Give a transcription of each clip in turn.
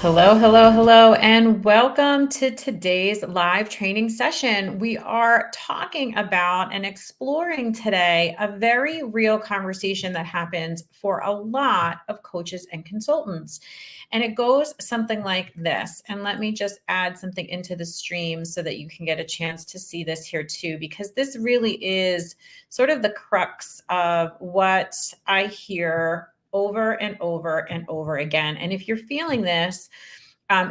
Hello, hello, hello, and welcome to today's live training session. We are talking about and exploring today a very real conversation that happens for a lot of coaches and consultants. And it goes something like this. And let me just add something into the stream so that you can get a chance to see this here too, because this really is sort of the crux of what I hear over and over and over again. And if you're feeling this,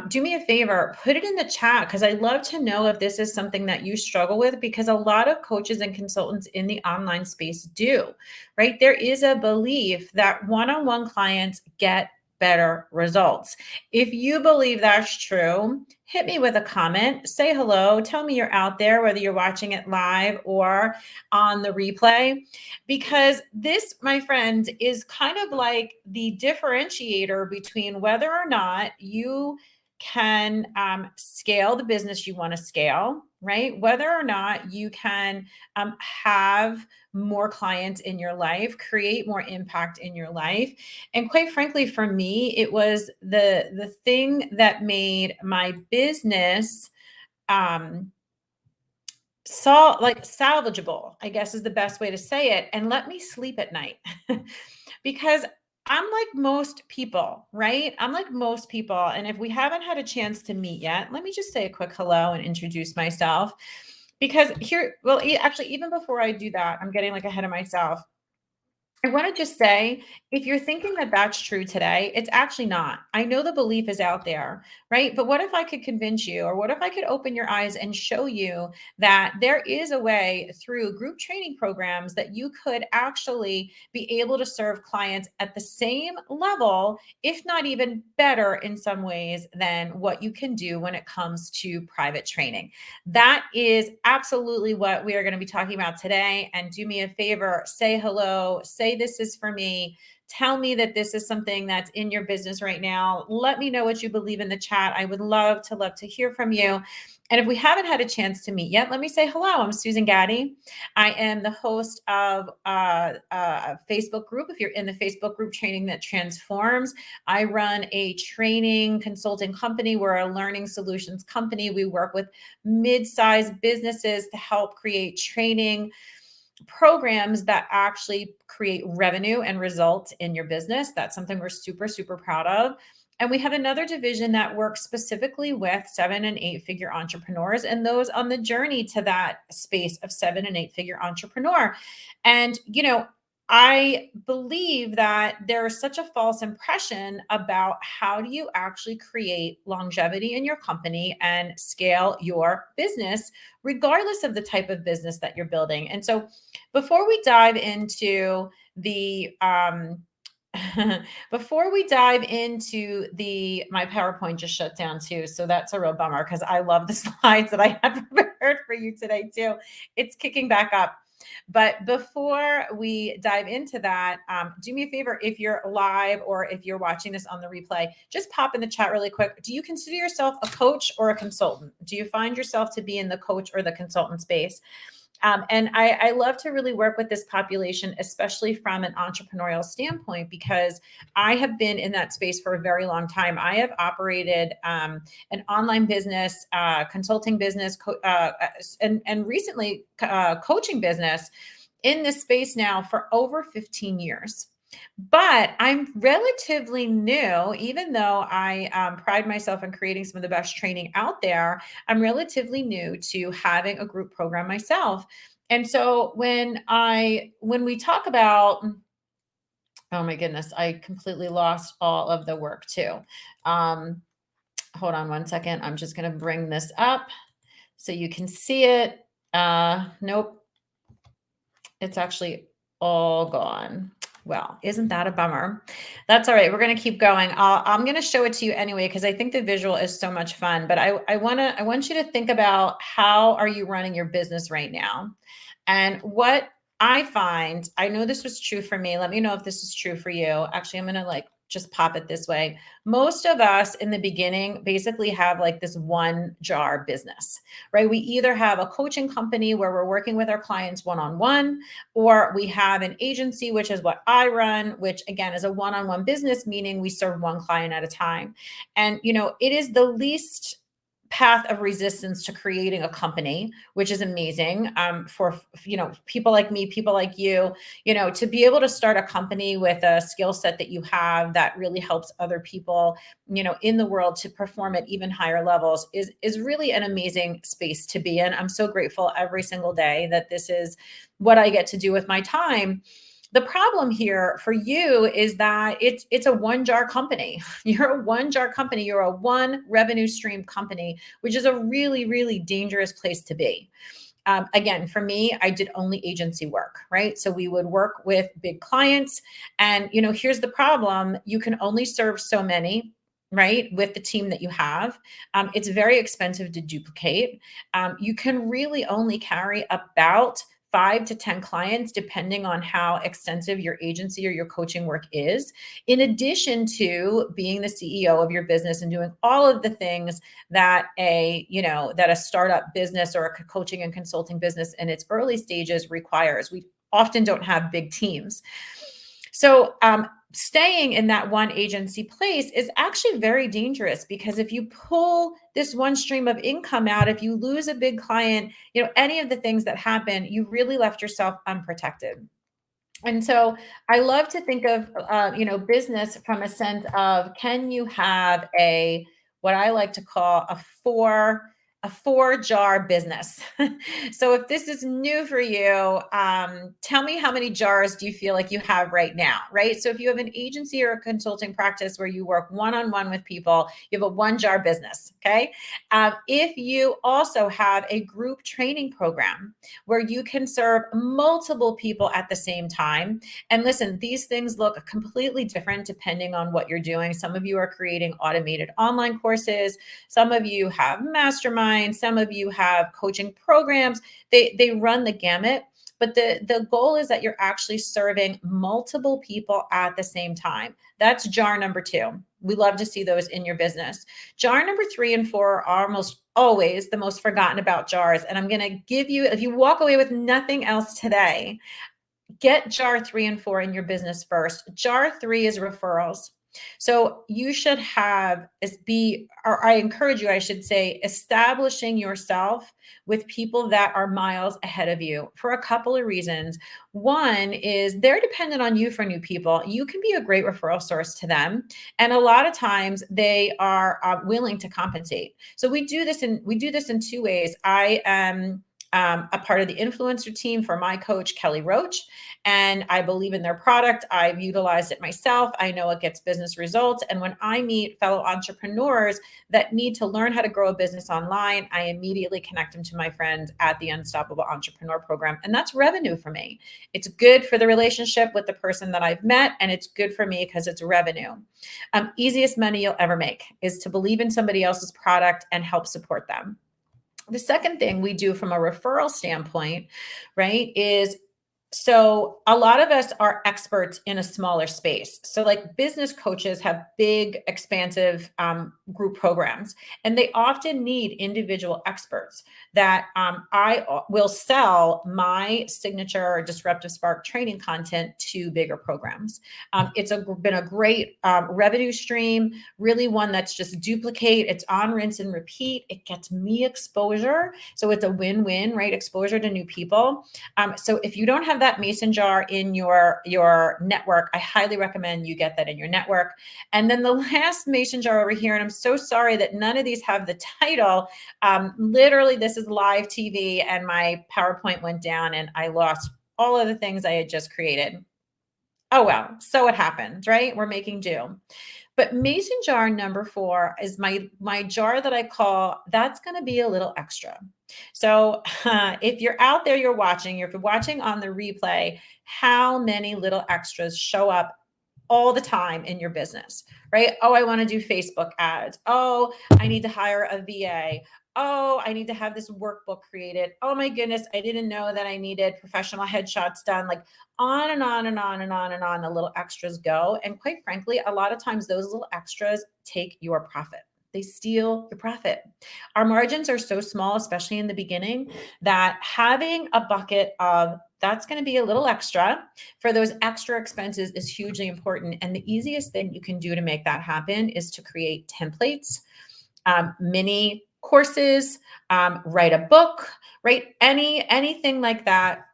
do me a favor, put it in the chat because I'd love to know if this is something that you struggle with, because a lot of coaches and consultants in the online space do, right? There is a belief that one-on-one clients get better results. If you believe that's true, hit me with a comment, say hello, tell me you're out there, whether you're watching it live or on the replay, because this, my friend, is kind of like the differentiator between whether or not you can scale the business you want to scale, right? Whether or not you can have more clients in your life, create more impact in your life. And quite frankly, for me, it was the thing that made my business salvageable, I guess is the best way to say it, and let me sleep at night. Because I'm like most people, right? I'm like most people. And if we haven't had a chance to meet yet, let me just say a quick hello and introduce myself. Because here, well, actually, even before I do that, I'm getting like ahead of myself. I want to just say, if you're thinking that that's true today, it's actually not. I know the belief is out there, right? But what if I could convince you, or what if I could open your eyes and show you that there is a way through group training programs that you could actually be able to serve clients at the same level, if not even better in some ways than what you can do when it comes to private training. That is absolutely what we are going to be talking about today. And do me a favor, say hello, say this is for me. Tell me that this is something that's in your business right now. Let me know what you believe in the chat. I would love to hear from you. And if we haven't had a chance to meet yet, let me say hello. I'm Susan Gaddy. I am the host of a Facebook group. If you're in the Facebook group, Training That Transforms, I run a training consulting company. We're a learning solutions company. We work with mid-sized businesses to help create training programs that actually create revenue and results in your business. That's something we're super, super proud of. And we have another division that works specifically with 7 and 8 figure entrepreneurs and those on the journey to that space of 7 and 8 figure entrepreneur. And, I believe that there's such a false impression about how do you actually create longevity in your company and scale your business, regardless of the type of business that you're building. And so before we dive into the my PowerPoint just shut down too. So that's a real bummer because I love the slides that I had prepared for you today too. It's kicking back up. But before we dive into that, do me a favor, if you're live or if you're watching this on the replay, just pop in the chat really quick. Do you consider yourself a coach or a consultant? Do you find yourself to be in the coach or the consultant space? And I love to really work with this population, especially from an entrepreneurial standpoint, because I have been in that space for a very long time. I have operated an online business, consulting business, and recently coaching business in this space now for over 15 years. But I'm relatively new, even though I pride myself in creating some of the best training out there. I'm relatively new to having a group program myself. And so when we talk about, oh my goodness, I completely lost all of the work too. Hold on one second. I'm just going to bring this up so you can see it. Nope. It's actually all gone. Well, isn't that a bummer? That's all right. We're going to keep going. I'm going to show it to you anyway, because I think the visual is so much fun. But I want you to think about, how are you running your business right now? And what I find, I know this was true for me. Let me know if this is true for you. Actually, I'm going to just pop it this way. Most of us in the beginning basically have like this one jar business, right? We either have a coaching company where we're working with our clients one-on-one, or we have an agency, which is what I run, which again is a one-on-one business, meaning we serve one client at a time. And, it is the least path of resistance to creating a company, which is amazing, for people like me, people like you, to be able to start a company with a skill set that you have that really helps other people, in the world to perform at even higher levels is really an amazing space to be in. I'm so grateful every single day that this is what I get to do with my time. The problem here for you is that it's a one jar company. You're a one jar company. You're a one revenue stream company, which is a really, really dangerous place to be. Again, for me, I did only agency work, right? So we would work with big clients. And, here's the problem. You can only serve so many, right? With the team that you have. It's very expensive to duplicate. You can really only carry about 5 to 10 clients, depending on how extensive your agency or your coaching work is, in addition to being the CEO of your business and doing all of the things that a startup business or a coaching and consulting business in its early stages requires. We often don't have big teams. So staying in that one agency place is actually very dangerous, because if you pull this one stream of income out, if you lose a big client, any of the things that happen, you really left yourself unprotected. And so I love to think of, business from a sense of, can you have what I like to call a four jar business. So if this is new for you, tell me, how many jars do you feel like you have right now, right? So if you have an agency or a consulting practice where you work one-on-one with people, you have a one jar business, okay? If you also have a group training program where you can serve multiple people at the same time, and listen, these things look completely different depending on what you're doing. Some of you are creating automated online courses. Some of you have masterminds. Some of you have coaching programs. They run the gamut. But the goal is that you're actually serving multiple people at the same time. That's jar number 2. We love to see those in your business. Jar number 3 and 4 are almost always the most forgotten about jars. And I'm going to give you, if you walk away with nothing else today, get jar 3 and 4 in your business first. Jar 3 is referrals. So you should I encourage you, I should say, establishing yourself with people that are miles ahead of you for a couple of reasons. One is they're dependent on you for new people. You can be a great referral source to them. And a lot of times they are willing to compensate. So we do this in 2 ways. I am a part of the influencer team for my coach, Kelly Roach, and I believe in their product. I've utilized it myself. I know it gets business results. And when I meet fellow entrepreneurs that need to learn how to grow a business online, I immediately connect them to my friends at the Unstoppable Entrepreneur Program. And that's revenue for me. It's good for the relationship with the person that I've met, and it's good for me because it's revenue. Easiest money you'll ever make is to believe in somebody else's product and help support them. The second thing we do from a referral standpoint, right, is, so a lot of us are experts in a smaller space. So like business coaches have big, expansive group programs, and they often need individual experts that I will sell my signature Disruptive Spark training content to bigger programs. It's been a great revenue stream, really one that's just duplicate. It's on, rinse, and repeat. It gets me exposure. So it's a win-win, right? Exposure to new people. So if you don't have that mason jar in your network, I highly recommend you get that in your network. And then the last mason jar over here, and I'm so sorry that none of these have the title. Literally, this is live TV, and my PowerPoint went down and I lost all of the things I had just created. Oh, well, so it happens, right? We're making do. But mason jar number 4 is my jar that I call, that's going to be a little extra. So if you're out there, if you're watching on the replay, how many little extras show up all the time in your business, right? Oh, I want to do Facebook ads. Oh, I need to hire a VA. Oh, I need to have this workbook created. Oh my goodness, I didn't know that I needed professional headshots done. Like on and on and on and on and on, the little extras go. And quite frankly, a lot of times those little extras take your profit. They steal your profit. Our margins are so small, especially in the beginning, that having a bucket of that's going to be a little extra for those extra expenses is hugely important. And the easiest thing you can do to make that happen is to create templates, mini courses, write a book, right? Anything like that.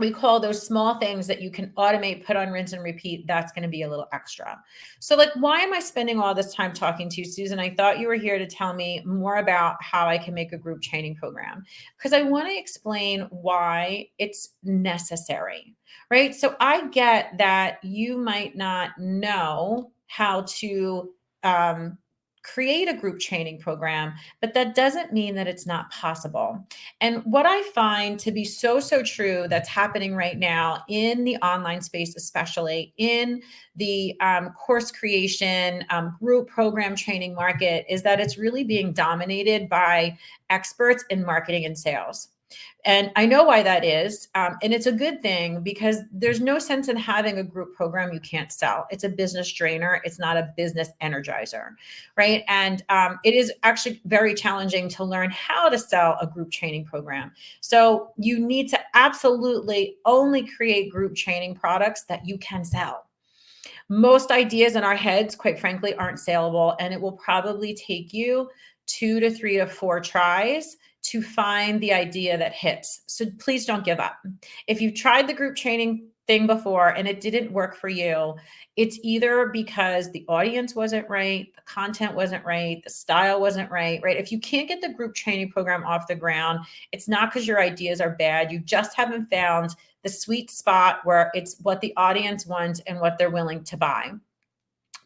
We call those small things that you can automate, put on rinse and repeat. That's going to be a little extra. So, like, why am I spending all this time talking to you, Susan? I thought you were here to tell me more about how I can make a group training program, because I want to explain why it's necessary, right? So, I get that you might not know how to create a group training program, but that doesn't mean that it's not possible. And what I find to be so, so true that's happening right now in the online space, especially in the course creation, group program training market, is that it's really being dominated by experts in marketing and sales. And I know why that is. And it's a good thing because there's no sense in having a group program you can't sell. It's a business drainer, it's not a business energizer, right? And it is actually very challenging to learn how to sell a group training program. So you need to absolutely only create group training products that you can sell. Most ideas in our heads, quite frankly, aren't saleable, and it will probably take you 2 to 3 to 4 tries to find the idea that hits. So please don't give up. If you've tried the group training thing before and it didn't work for you, it's either because the audience wasn't right, the content wasn't right, the style wasn't right, right? If you can't get the group training program off the ground, it's not because your ideas are bad. You just haven't found the sweet spot where it's what the audience wants and what they're willing to buy.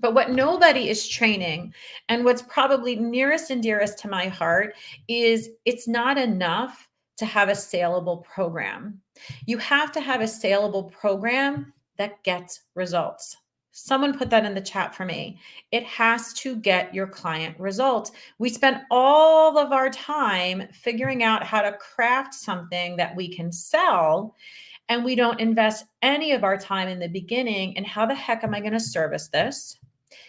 But what nobody is training, and what's probably nearest and dearest to my heart, is it's not enough to have a saleable program. You have to have a saleable program that gets results. Someone put that in the chat for me. It has to get your client results. We spend all of our time figuring out how to craft something that we can sell, and we don't invest any of our time in the beginning. And how the heck am I going to service this?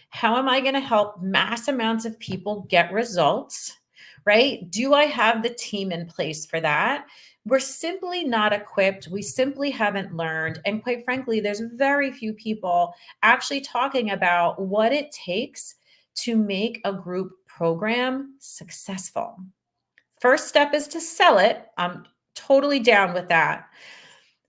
How am I going to help mass amounts of people get results? Right? Do I have the team in place for that? We're simply not equipped. We simply haven't learned. And quite frankly, there's very few people actually talking about what it takes to make a group program successful. First step is to sell it. I'm totally down with that.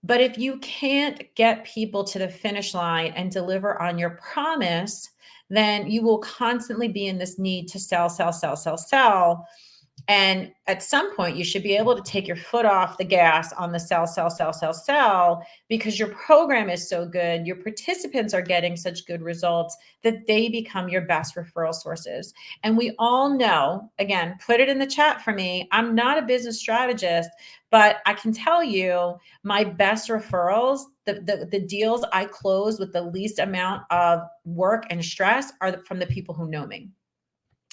But if you can't get people to the finish line and deliver on your promise, then you will constantly be in this need to sell, sell, sell, sell, sell. And at some point, you should be able to take your foot off the gas on the sell, sell, sell, sell, sell, because your program is so good, your participants are getting such good results that they become your best referral sources. And we all know, again, put it in the chat for me. I'm not a business strategist, but I can tell you my best referrals, the deals I close with the least amount of work and stress are from the people who know me,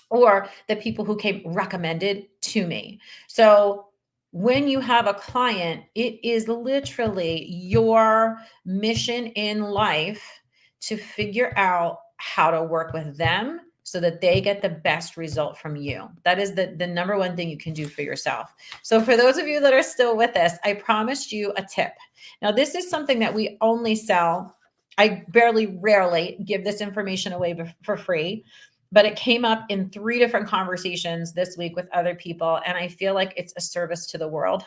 or the people who came recommended to me. So when you have a client, it is literally your mission in life to figure out how to work with them so that they get the best result from you. That is the number one thing you can do for yourself. So for those of you that are still with us, I promised you a tip. Now, this is something that we only sell. I rarely give this information away for free, but it came up in 3 different conversations this week with other people, and I feel like it's a service to the world.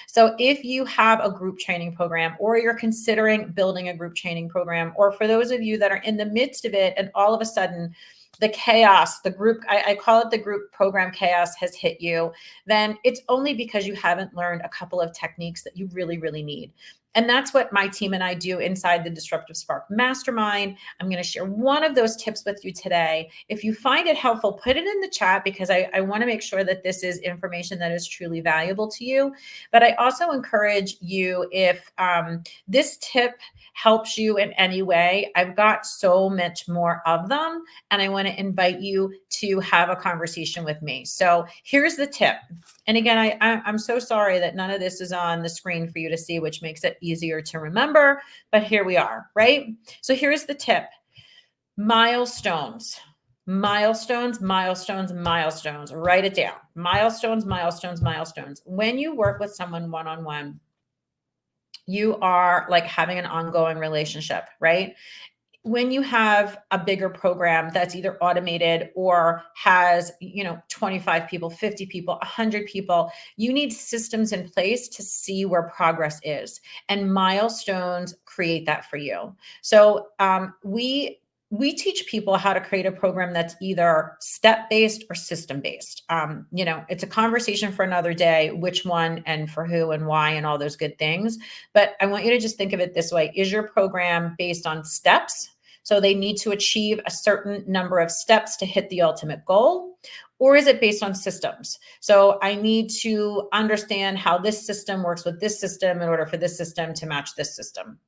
So if you have a group training program, or you're considering building a group training program, or for those of you that are in the midst of it and all of a sudden the chaos, the group, I call it the group program chaos, has hit you, then it's only because you haven't learned a couple of techniques that you really, really need. And that's what my team and I do inside the Disruptive Spark Mastermind. I'm going to share one of those tips with you today. If you find it helpful, put it in the chat, because I want to make sure that this is information that is truly valuable to you. But I also encourage you, if this tip helps you in any way, I've got so much more of them, and I want to invite you to have a conversation with me. So here's the tip. And again, I'm so sorry that none of this is on the screen for you to see, which makes it easier to remember, but here we are, right? So here's the tip. Milestones, milestones, milestones, milestones. Write it down. Milestones, milestones, milestones. When you work with someone one-on-one, you are like having an ongoing relationship, right? When you have a bigger program that's either automated or has, 25 people, 50 people, 100 people, you need systems in place to see where progress is, and milestones create that for you. So we teach people how to create a program that's either step-based or system-based. It's a conversation for another day, which one and for who and why and all those good things. But I want you to just think of it this way. Is your program based on steps? So they need to achieve a certain number of steps to hit the ultimate goal? Or is it based on systems? So I need to understand how this system works with this system in order for this system to match this system.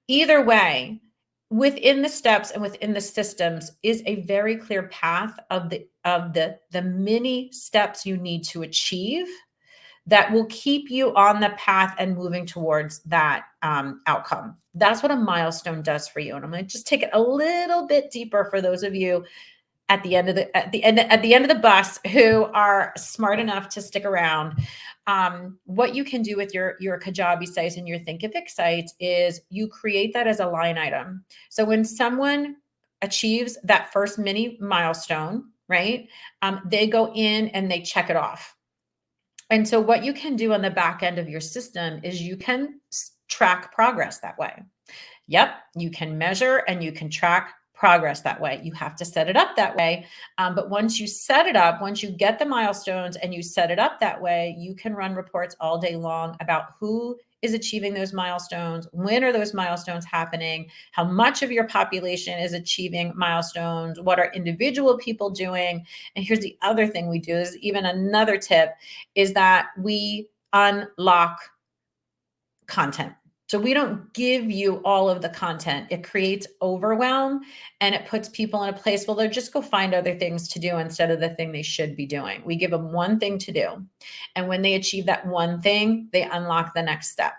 Either way, within the steps and within the systems is a very clear path of the many steps you need to achieve that will keep you on the path and moving towards that outcome. That's what a milestone does for you. And I'm going to just take it a little bit deeper for those of you at the end of the bus who are smart enough to stick around. What you can do with your Kajabi sites and your Thinkific sites is you create that as a line item. So when someone achieves that first mini milestone, right, they go in and they check it off. And so what you can do on the back end of your system is you can track progress that way. Yep, you can measure and you can track progress that way. You have to set it up that way. But once you set it up, once you get the milestones and you set it up that way, you can run reports all day long about who is achieving those milestones, when are those milestones happening, how much of your population is achieving milestones, what are individual people doing. And here's the other thing we do, is even another tip, is that we unlock content. So we don't give you all of the content. It creates overwhelm and it puts people in a place, well, they'll just go find other things to do instead of the thing they should be doing. We give them one thing to do. And when they achieve that one thing, they unlock the next step.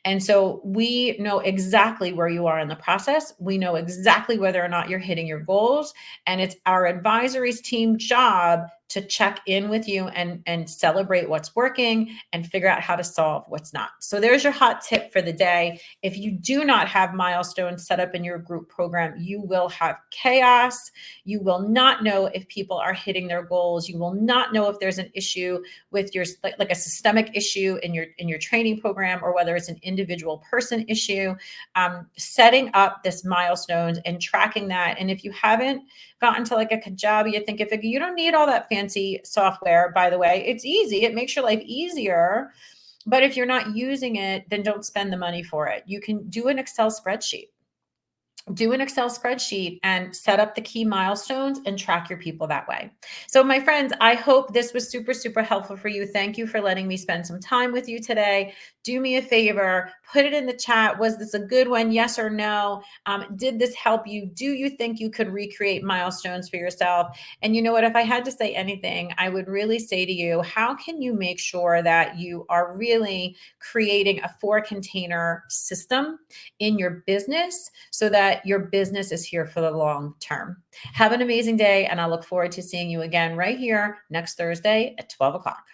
And so we know exactly where you are in the process. We know exactly whether or not you're hitting your goals. And it's our advisories team job to check in with you and celebrate what's working and figure out how to solve what's not. So there's your hot tip for the day. If you do not have milestones set up in your group program, you will have chaos. You will not know if people are hitting their goals. You will not know if there's an issue with your, like a systemic issue in your training program, or whether it's an individual person issue. Setting up this milestones and tracking that. And if you haven't gotten to like a Kajabi, you think you don't need all that fancy software, by the way. It's easy. It makes your life easier. But if you're not using it, then don't spend the money for it. You can do an Excel spreadsheet. Do an Excel spreadsheet and set up the key milestones and track your people that way. So my friends, I hope this was super, super helpful for you. Thank you for letting me spend some time with you today. Do me a favor, put it in the chat. Was this a good one? Yes or no? Did this help you? Do you think you could recreate milestones for yourself? And you know what, if I had to say anything, I would really say to you, how can you make sure that you are really creating a 4-container system in your business so that your business is here for the long term? Have an amazing day, and I look forward to seeing you again right here next Thursday at 12 o'clock.